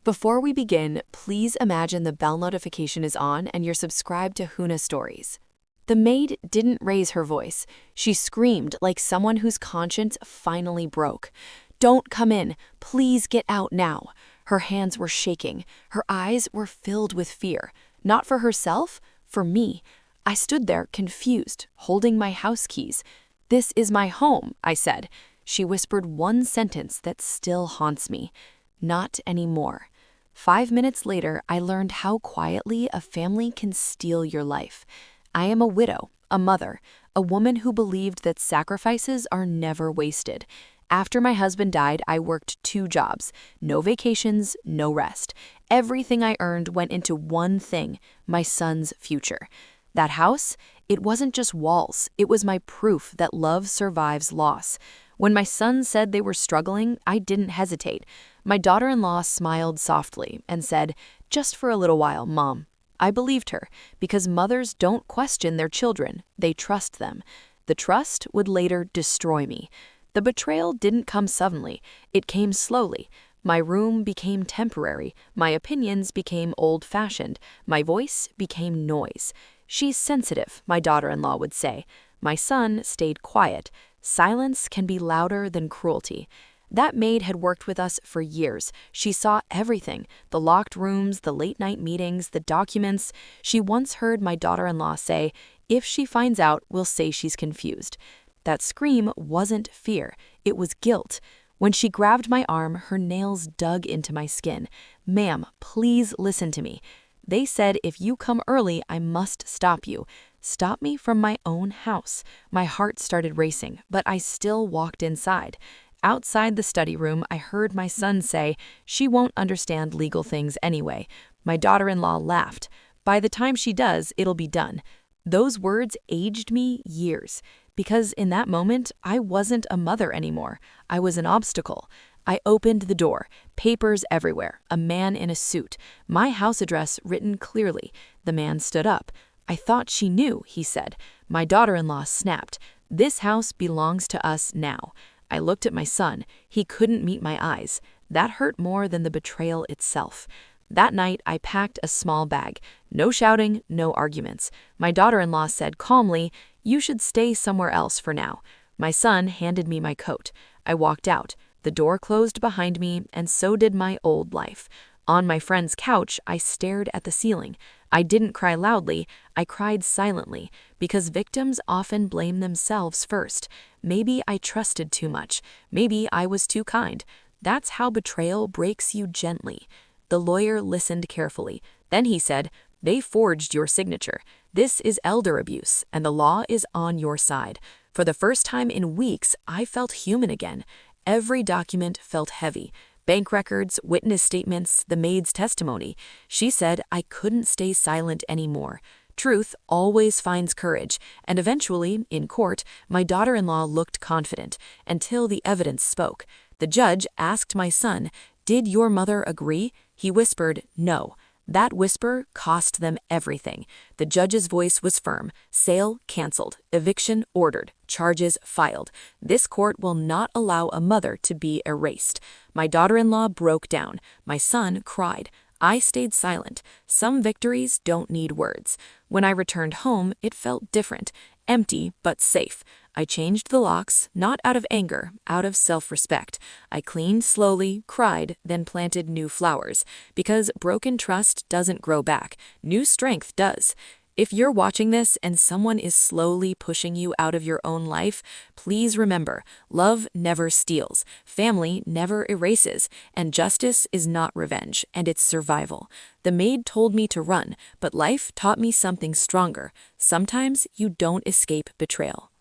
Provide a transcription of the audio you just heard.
Before we begin, please imagine the bell notification is on and you're subscribed to Huna Stories. The maid didn't raise her voice. She screamed like someone whose conscience finally broke. "Don't come in. Please get out now." Her hands were shaking. Her eyes were filled with fear. Not for herself, for me. I stood there confused, holding my house keys. "This is my home," I said. She whispered one sentence that still haunts me. "Not anymore." 5 minutes later, I learned how quietly a family can steal your life. I am a widow, a mother, a woman who believed that sacrifices are never wasted. After my husband died, I worked 2 jobs. No vacations, no rest. Everything I earned went into one thing, my son's future. That house, it wasn't just walls, it was my proof that love survives loss. When my son said they were struggling, I didn't hesitate. My daughter-in-law smiled softly and said, "Just for a little while, Mom." I believed her, because mothers don't question their children, they trust them. The trust would later destroy me. The betrayal didn't come suddenly, it came slowly. My room became temporary, my opinions became old-fashioned, my voice became noise. "She's sensitive," my daughter-in-law would say. My son stayed quiet. Silence can be louder than cruelty. That maid had worked with us for years. She saw everything, the locked rooms, the late-night meetings, the documents. She once heard my daughter-in-law say, "If she finds out, we'll say she's confused." That scream wasn't fear, it was guilt. When she grabbed my arm, her nails dug into my skin. "Ma'am, please listen to me." They said, "If you come early, I must stop you." Stop me from my own house. My heart started racing, but I still walked inside. Outside the study room, I heard my son say, "She won't understand legal things anyway." My daughter-in-law laughed. "By the time she does, it'll be done." Those words aged me years, because in that moment, I wasn't a mother anymore. I was an obstacle. I opened the door, papers everywhere, a man in a suit, my house address written clearly. The man stood up. "I thought she knew," he said. My daughter-in-law snapped. "This house belongs to us now." I looked at my son. He couldn't meet my eyes. That hurt more than the betrayal itself. That night, I packed a small bag. No shouting, no arguments. My daughter-in-law said calmly, "You should stay somewhere else for now." My son handed me my coat. I walked out. The door closed behind me, and so did my old life. On my friend's couch, I stared at the ceiling. I didn't cry loudly, I cried silently, because victims often blame themselves first. Maybe I trusted too much. Maybe I was too kind. That's how betrayal breaks you gently. The lawyer listened carefully. Then he said, "They forged your signature. This is elder abuse, and the law is on your side." For the first time in weeks, I felt human again. Every document felt heavy. Bank records, witness statements, the maid's testimony. She said I couldn't stay silent anymore. Truth always finds courage, and eventually, in court, my daughter-in-law looked confident, until the evidence spoke. The judge asked my son, "Did your mother agree?" He whispered, "No." That whisper cost them everything. The judge's voice was firm. Sale canceled. Eviction ordered. Charges filed. This court will not allow a mother to be erased. My daughter-in-law broke down. My son cried. I stayed silent. Some victories don't need words. When I returned home, it felt different. Empty, but safe. I changed the locks, not out of anger, out of self-respect. I cleaned slowly, cried, then planted new flowers. Because broken trust doesn't grow back. New strength does. If you're watching this and someone is slowly pushing you out of your own life, please remember, love never steals, family never erases, and justice is not revenge, and it's survival. The maid told me to run, but life taught me something stronger. Sometimes you don't escape betrayal.